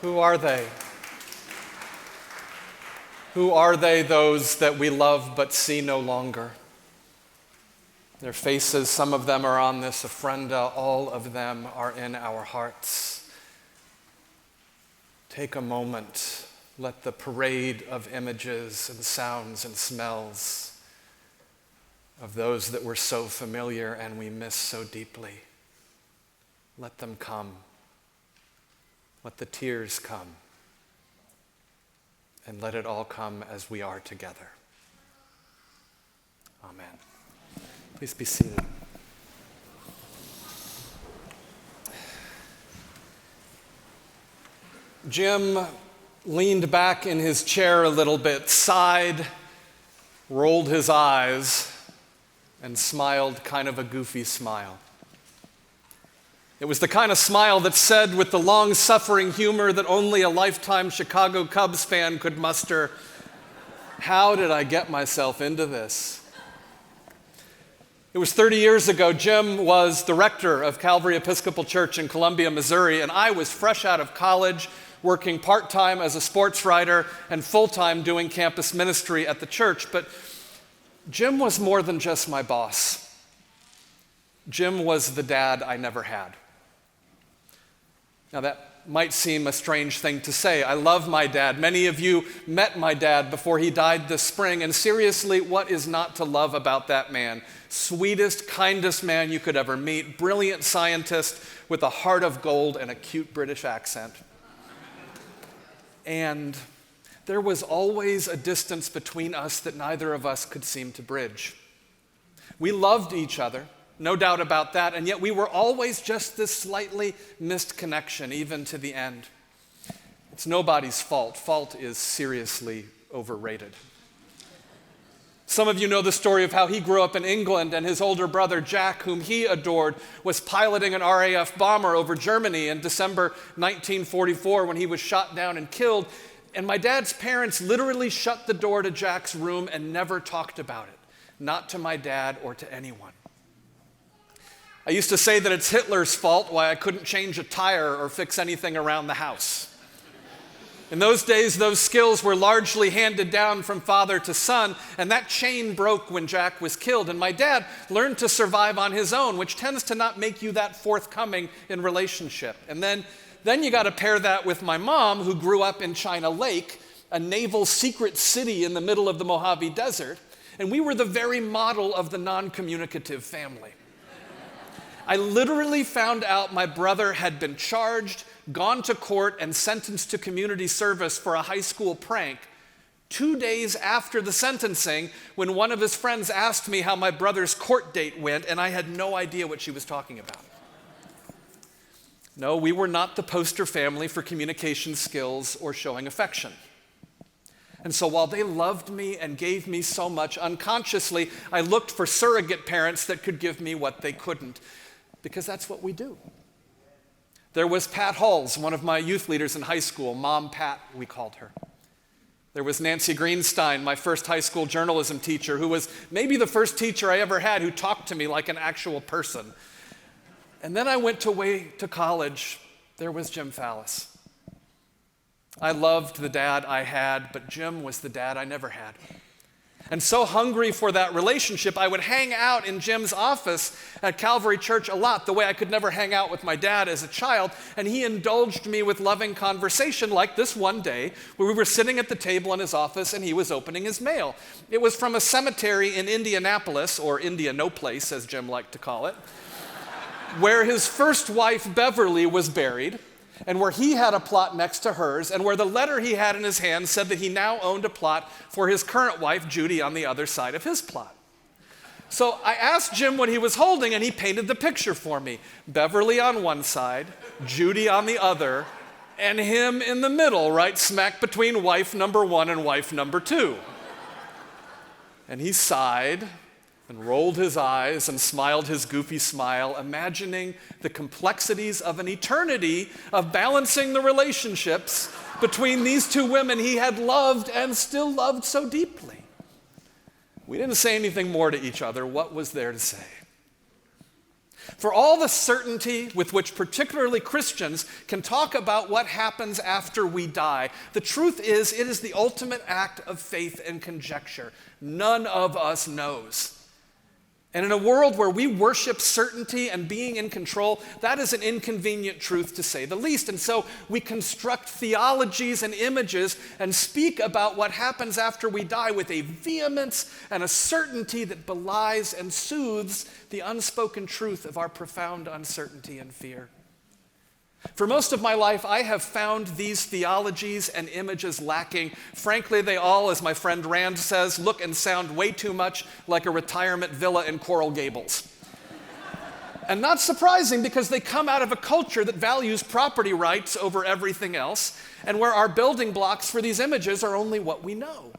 Who are they? Who are they, those that we love but see no longer? Their faces, some of them are on this ofrenda, all of them are in our hearts. Take a moment, let the parade of images and sounds and smells of those that were so familiar and we miss so deeply, let them come. Let the tears come. And let it all come as we are together. Amen. Please be seated. Jim leaned back in his chair a little bit, sighed, rolled his eyes, and smiled kind of a goofy smile. It was the kind of smile that said with the long-suffering humor that only a lifetime Chicago Cubs fan could muster, "How did I get myself into this?" It was 30 years ago. Jim was the rector of Calvary Episcopal Church in Columbia, Missouri, and I was fresh out of college, working part-time as a sports writer and full-time doing campus ministry at the church. But Jim was more than just my boss. Jim was the dad I never had. Now that might seem a strange thing to say. I love my dad. Many of you met my dad before he died this spring, and seriously, what is not to love about that man? Sweetest, kindest man you could ever meet, brilliant scientist with a heart of gold and a cute British accent. And there was always a distance between us that neither of us could seem to bridge. We loved each other, no doubt about that, and yet we were always just this slightly missed connection, even to the end. It's nobody's fault. Fault is seriously overrated. Some of you know the story of how he grew up in England and his older brother Jack, whom he adored, was piloting an RAF bomber over Germany in December 1944 when he was shot down and killed. And my dad's parents literally shut the door to Jack's room and never talked about it, not to my dad or to anyone. I used to say that it's Hitler's fault why I couldn't change a tire or fix anything around the house. In those days, those skills were largely handed down from father to son, and that chain broke when Jack was killed. And my dad learned to survive on his own, which tends to not make you that forthcoming in relationship. And then you got to pair that with my mom, who grew up in China Lake, a naval secret city in the middle of the Mojave Desert, and we were the very model of the non-communicative family. I literally found out my brother had been charged, gone to court, and sentenced to community service for a high school prank 2 days after the sentencing, when one of his friends asked me how my brother's court date went, and I had no idea what she was talking about. No, we were not the poster family for communication skills or showing affection. And so while they loved me and gave me so much, unconsciously, I looked for surrogate parents that could give me what they couldn't, because that's what we do. There was Pat Halls, one of my youth leaders in high school. Mom Pat, we called her. There was Nancy Greenstein, my first high school journalism teacher, who was maybe the first teacher I ever had who talked to me like an actual person. And then I went away to college. There was Jim Fallis. I loved the dad I had, but Jim was the dad I never had. And so hungry for that relationship, I would hang out in Jim's office at Calvary Church a lot, the way I could never hang out with my dad as a child. And he indulged me with loving conversation, like this one day where we were sitting at the table in his office and he was opening his mail. It was from a cemetery in Indianapolis, or Indianoplace, as Jim liked to call it, where his first wife, Beverly, was buried, and where he had a plot next to hers, and where the letter he had in his hand said that he now owned a plot for his current wife, Judy, on the other side of his plot. So I asked Jim what he was holding, and he painted the picture for me. Beverly on one side, Judy on the other, and him in the middle, right smack between wife number one and wife number two. And he sighed and rolled his eyes and smiled his goofy smile, imagining the complexities of an eternity of balancing the relationships between these two women he had loved and still loved so deeply. We didn't say anything more to each other. What was there to say? For all the certainty with which particularly Christians can talk about what happens after we die, the truth is it is the ultimate act of faith and conjecture. None of us knows. And in a world where we worship certainty and being in control, that is an inconvenient truth to say the least. And so we construct theologies and images and speak about what happens after we die with a vehemence and a certainty that belies and soothes the unspoken truth of our profound uncertainty and fear. For most of my life, I have found these theologies and images lacking. Frankly, they all, as my friend Rand says, look and sound way too much like a retirement villa in Coral Gables. And not surprising, because they come out of a culture that values property rights over everything else, and where our building blocks for these images are only what we know.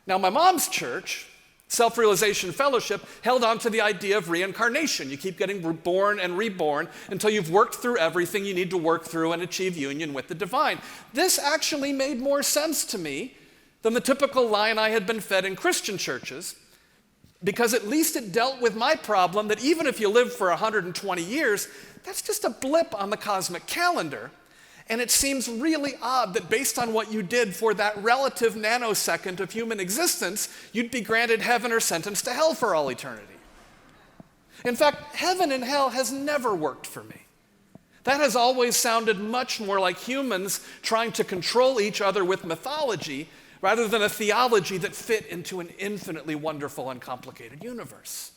Now, my mom's church, Self-Realization Fellowship, held on to the idea of reincarnation. You keep getting born and reborn until you've worked through everything you need to work through and achieve union with the divine. This actually made more sense to me than the typical line I had been fed in Christian churches, because at least it dealt with my problem that even if you live for 120 years, that's just a blip on the cosmic calendar. And it seems really odd that based on what you did for that relative nanosecond of human existence, you'd be granted heaven or sentenced to hell for all eternity. In fact, heaven and hell has never worked for me. That has always sounded much more like humans trying to control each other with mythology rather than a theology that fit into an infinitely wonderful and complicated universe.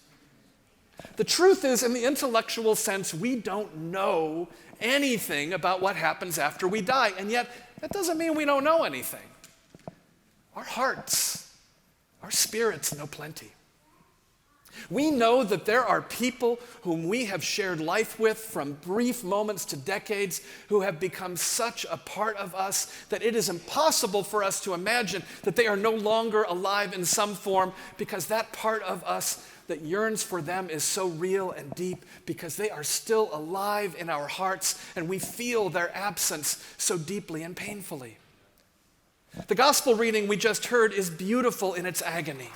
The truth is, in the intellectual sense, we don't know anything about what happens after we die, and yet that doesn't mean we don't know anything. Our hearts, our spirits know plenty. We know that there are people whom we have shared life with from brief moments to decades who have become such a part of us that it is impossible for us to imagine that they are no longer alive in some form, because that part of us that yearns for them is so real and deep, because they are still alive in our hearts and we feel their absence so deeply and painfully. The gospel reading we just heard is beautiful in its agony,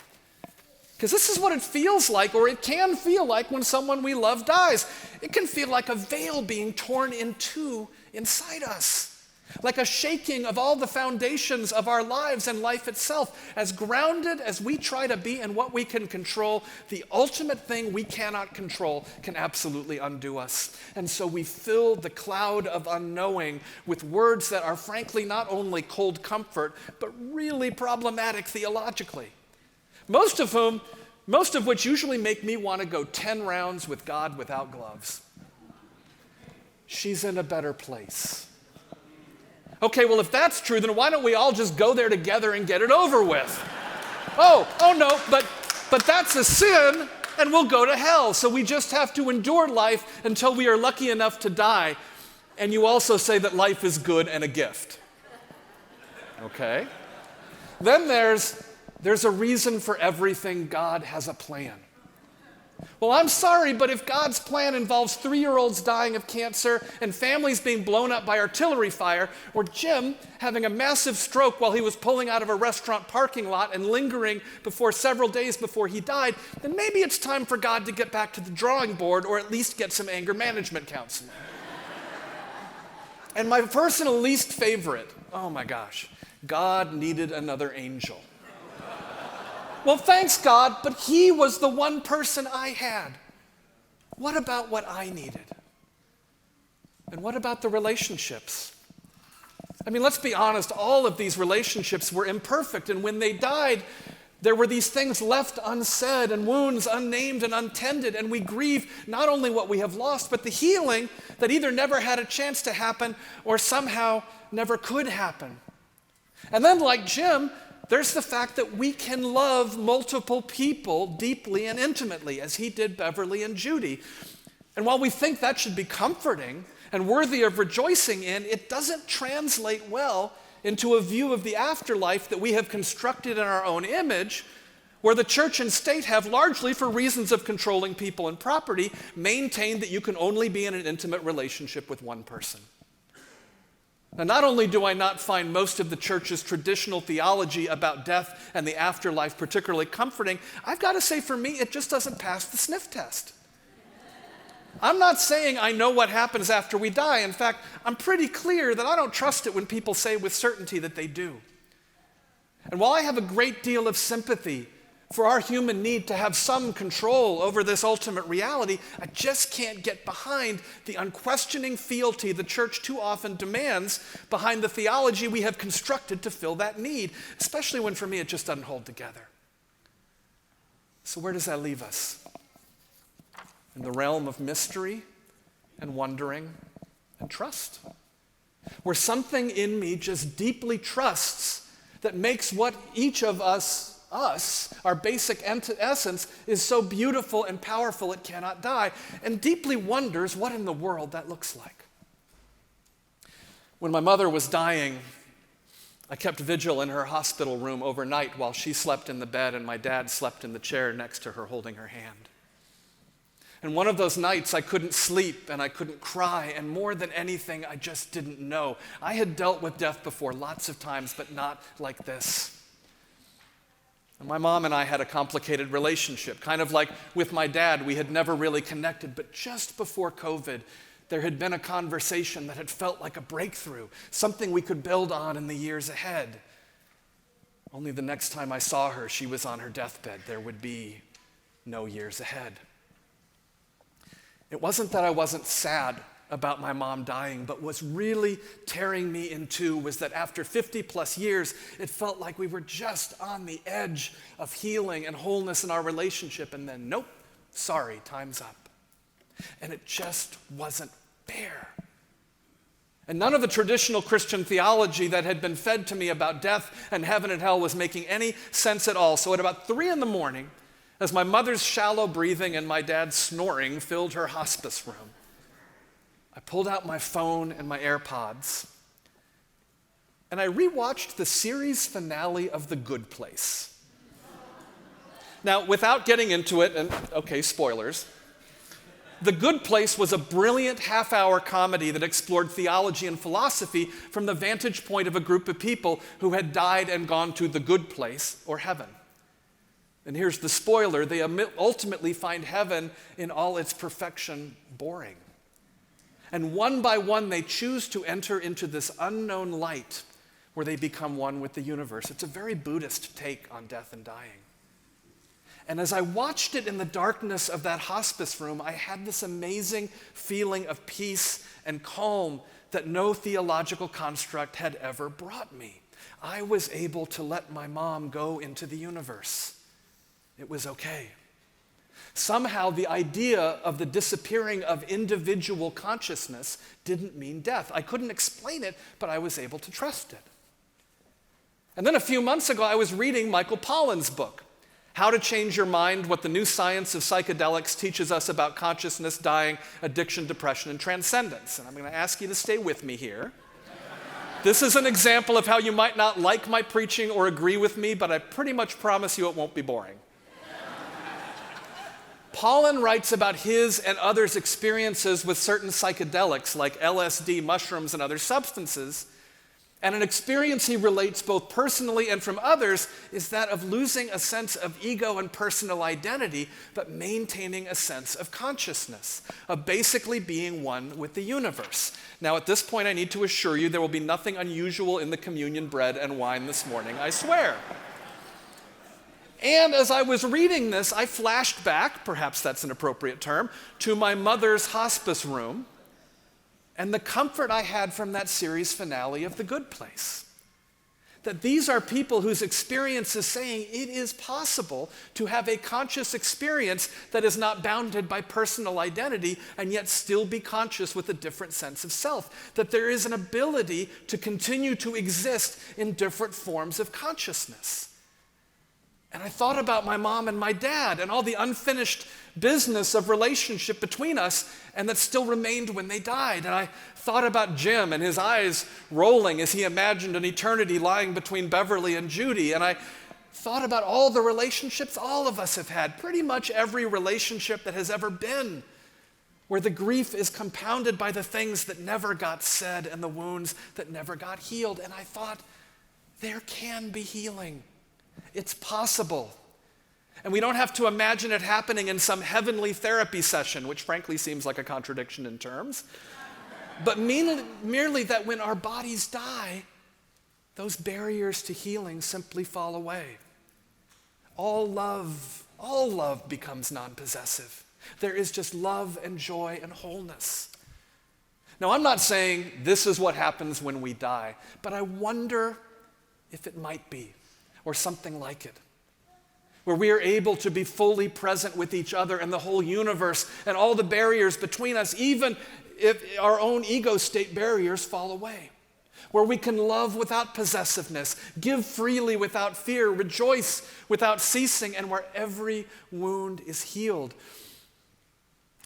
because this is what it feels like, or it can feel like, when someone we love dies. It can feel like a veil being torn in two inside us, like a shaking of all the foundations of our lives and life itself. As grounded as we try to be in what we can control, the ultimate thing we cannot control can absolutely undo us. And so we fill the cloud of unknowing with words that are frankly not only cold comfort, but really problematic theologically. Most of which usually make me want to go 10 rounds with God without gloves. She's in a better place. Okay, well, if that's true, then why don't we all just go there together and get it over with? Oh no, but that's a sin, and we'll go to hell. So we just have to endure life until we are lucky enough to die. And you also say that life is good and a gift. Okay. Then there's a reason for everything. God has a plan. Well, I'm sorry, but if God's plan involves 3-year-olds dying of cancer and families being blown up by artillery fire, or Jim having a massive stroke while he was pulling out of a restaurant parking lot and lingering for several days before he died, then maybe it's time for God to get back to the drawing board, or at least get some anger management counseling. And my personal least favorite, oh my gosh, God needed another angel. Well, thanks God, but he was the one person I had. What about what I needed? And what about the relationships? I mean, let's be honest, all of these relationships were imperfect, and when they died, there were these things left unsaid and wounds unnamed and untended, and we grieve not only what we have lost, but the healing that either never had a chance to happen or somehow never could happen. And then, like Jim, there's the fact that we can love multiple people deeply and intimately, as he did Beverly and Judy. And while we think that should be comforting and worthy of rejoicing in, it doesn't translate well into a view of the afterlife that we have constructed in our own image, where the church and state have, largely for reasons of controlling people and property, maintained that you can only be in an intimate relationship with one person. Now, not only do I not find most of the church's traditional theology about death and the afterlife particularly comforting, I've got to say, for me, it just doesn't pass the sniff test. I'm not saying I know what happens after we die. In fact, I'm pretty clear that I don't trust it when people say with certainty that they do. And while I have a great deal of sympathy for our human need to have some control over this ultimate reality, I just can't get behind the unquestioning fealty the church too often demands behind the theology we have constructed to fill that need, especially when, for me, it just doesn't hold together. So where does that leave us? In the realm of mystery and wondering and trust, where something in me just deeply trusts that makes what each of us, our basic essence, is so beautiful and powerful it cannot die, and deeply wonders what in the world that looks like. When my mother was dying, I kept vigil in her hospital room overnight while she slept in the bed and my dad slept in the chair next to her holding her hand. And one of those nights I couldn't sleep and I couldn't cry, and more than anything, I just didn't know. I had dealt with death before lots of times, but not like this. And my mom and I had a complicated relationship, kind of like with my dad. We had never really connected, but just before COVID, there had been a conversation that had felt like a breakthrough, something we could build on in the years ahead. Only the next time I saw her, she was on her deathbed. There would be no years ahead. It wasn't that I wasn't sad about my mom dying, but what's really tearing me in two was that after 50 plus years, it felt like we were just on the edge of healing and wholeness in our relationship, and then nope, sorry, time's up. And it just wasn't fair. And none of the traditional Christian theology that had been fed to me about death and heaven and hell was making any sense at all. So at about 3 a.m, as my mother's shallow breathing and my dad's snoring filled her hospice room, I pulled out my phone and my AirPods, and I rewatched the series finale of The Good Place. Now, without getting into it, and okay, spoilers, The Good Place was a brilliant half-hour comedy that explored theology and philosophy from the vantage point of a group of people who had died and gone to the good place, or heaven. And here's the spoiler: they ultimately find heaven in all its perfection boring. And one by one, they choose to enter into this unknown light where they become one with the universe. It's a very Buddhist take on death and dying. And as I watched it in the darkness of that hospice room, I had this amazing feeling of peace and calm that no theological construct had ever brought me. I was able to let my mom go into the universe. It was okay. Somehow the idea of the disappearing of individual consciousness didn't mean death. I couldn't explain it, but I was able to trust it. And then a few months ago, I was reading Michael Pollan's book, How to Change Your Mind, What the New Science of Psychedelics Teaches Us About Consciousness, Dying, Addiction, Depression, and Transcendence. And I'm going to ask you to stay with me here. This is an example of how you might not like my preaching or agree with me, but I pretty much promise you it won't be boring. Pollan writes about his and others' experiences with certain psychedelics like LSD, mushrooms, and other substances. And an experience he relates both personally and from others is that of losing a sense of ego and personal identity, but maintaining a sense of consciousness, of basically being one with the universe. Now, at this point, I need to assure you there will be nothing unusual in the communion bread and wine this morning, I swear. And as I was reading this, I flashed back, perhaps that's an appropriate term, to my mother's hospice room and the comfort I had from that series finale of The Good Place. That these are people whose experience is saying it is possible to have a conscious experience that is not bounded by personal identity and yet still be conscious with a different sense of self. That there is an ability to continue to exist in different forms of consciousness. And I thought about my mom and my dad and all the unfinished business of relationship between us and that still remained when they died. And I thought about Jim and his eyes rolling as he imagined an eternity lying between Beverly and Judy. And I thought about all the relationships all of us have had, pretty much every relationship that has ever been, where the grief is compounded by the things that never got said and the wounds that never got healed. And I thought, there can be healing. It's possible. And we don't have to imagine it happening in some heavenly therapy session, which frankly seems like a contradiction in terms, but merely that when our bodies die, those barriers to healing simply fall away. All love becomes non-possessive. There is just love and joy and wholeness. Now, I'm not saying this is what happens when we die, but I wonder if it might be, or something like it, where we are able to be fully present with each other and the whole universe and all the barriers between us, even if our own ego state barriers fall away, where we can love without possessiveness, give freely without fear, rejoice without ceasing, and where every wound is healed.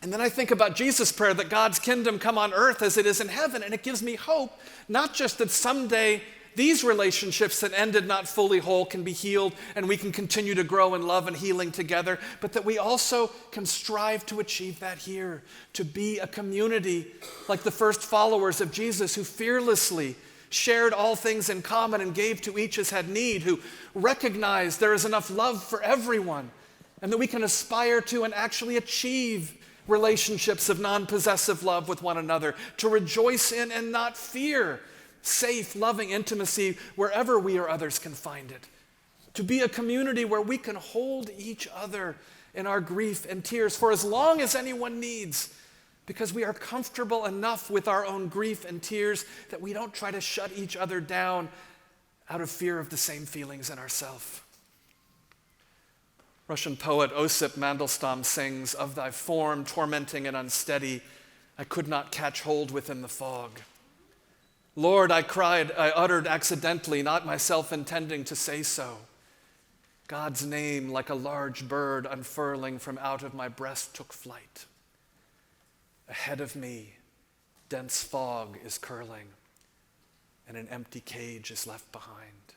And then I think about Jesus' prayer that God's kingdom come on earth as it is in heaven, and it gives me hope, not just that someday these relationships that ended not fully whole can be healed and we can continue to grow in love and healing together, but that we also can strive to achieve that here, to be a community like the first followers of Jesus who fearlessly shared all things in common and gave to each as had need, who recognized there is enough love for everyone, and that we can aspire to and actually achieve relationships of non-possessive love with one another, to rejoice in and not fear safe, loving intimacy wherever we or others can find it, to be a community where we can hold each other in our grief and tears for as long as anyone needs, because we are comfortable enough with our own grief and tears that we don't try to shut each other down out of fear of the same feelings in ourselves. Russian poet Osip Mandelstam sings, "Of thy form, tormenting and unsteady, I could not catch hold within the fog. Lord, I cried, I uttered accidentally, not myself intending to say so. God's name, like a large bird unfurling from out of my breast, took flight. Ahead of me, dense fog is curling, and an empty cage is left behind."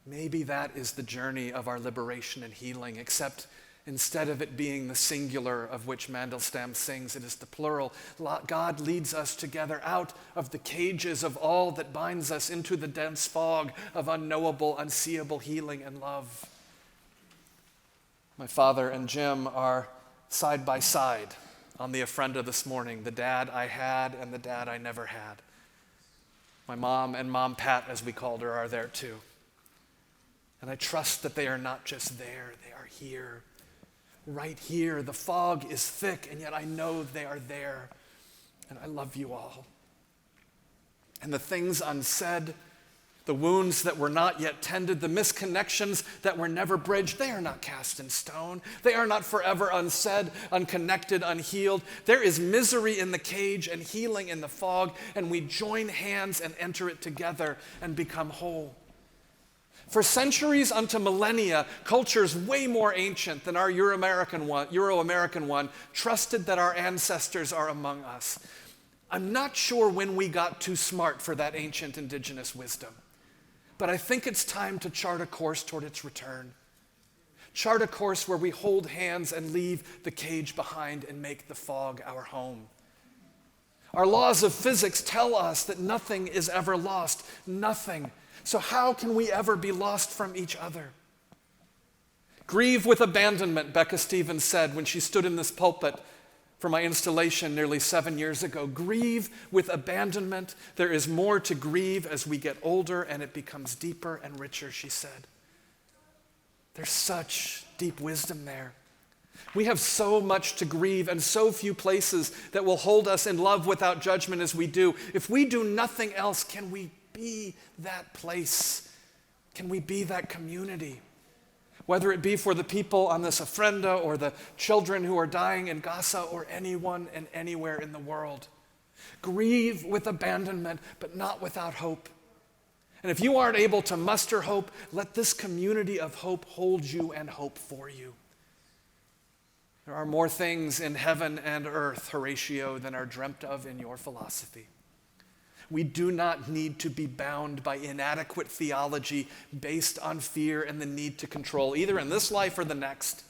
Maybe that is the journey of our liberation and healing, except instead of it being the singular of which Mandelstam sings, it is the plural. God leads us together out of the cages of all that binds us into the dense fog of unknowable, unseeable healing and love. My father and Jim are side by side on the ofrenda this morning, the dad I had and the dad I never had. My mom and Mom Pat, as we called her, are there too. And I trust that they are not just there, they are here. Right here. The fog is thick, and yet I know they are there. And I love you all. And the things unsaid, the wounds that were not yet tended, the misconnections that were never bridged, they are not cast in stone. They are not forever unsaid, unconnected, unhealed. There is misery in the cage and healing in the fog, and we join hands and enter it together and become whole. For centuries unto millennia, cultures way more ancient than our Euro-American one trusted that our ancestors are among us. I'm not sure when we got too smart for that ancient indigenous wisdom, but I think it's time to chart a course toward its return. Chart a course where we hold hands and leave the cage behind and make the fog our home. Our laws of physics tell us that nothing is ever lost, nothing. So how can we ever be lost from each other? Grieve with abandonment, Becca Stevens said when she stood in this pulpit for my installation nearly 7 years ago. Grieve with abandonment. There is more to grieve as we get older, and it becomes deeper and richer, she said. There's such deep wisdom there. We have so much to grieve and so few places that will hold us in love without judgment as we do. If we do nothing else, can we be that place? Can we be that community? Whether it be for the people on this ofrenda or the children who are dying in Gaza or anyone and anywhere in the world. Grieve with abandonment, but not without hope. And if you aren't able to muster hope, let this community of hope hold you and hope for you. There are more things in heaven and earth, Horatio, than are dreamt of in your philosophy. We do not need to be bound by inadequate theology based on fear and the need to control, either in this life or the next.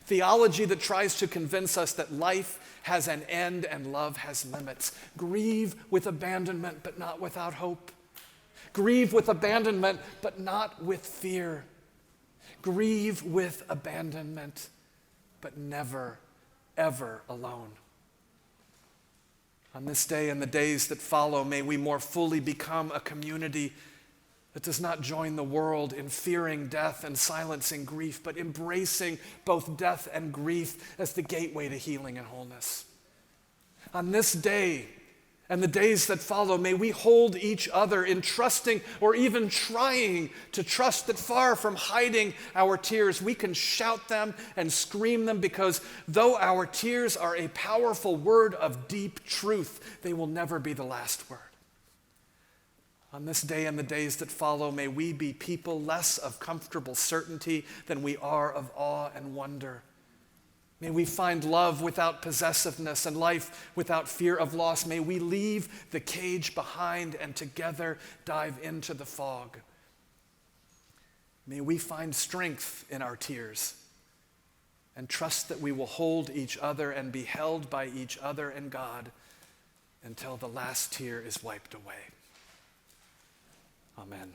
Theology that tries to convince us that life has an end and love has limits. Grieve with abandonment, but not without hope. Grieve with abandonment, but not with fear. Grieve with abandonment, but never, ever alone. On this day and the days that follow, may we more fully become a community that does not join the world in fearing death and silencing grief, but embracing both death and grief as the gateway to healing and wholeness. On this day and the days that follow, may we hold each other in trusting or even trying to trust that far from hiding our tears, we can shout them and scream them, because though our tears are a powerful word of deep truth, they will never be the last word. On this day and the days that follow, may we be people less of comfortable certainty than we are of awe and wonder. May we find love without possessiveness and life without fear of loss. May we leave the cage behind and together dive into the fog. May we find strength in our tears and trust that we will hold each other and be held by each other and God until the last tear is wiped away. Amen.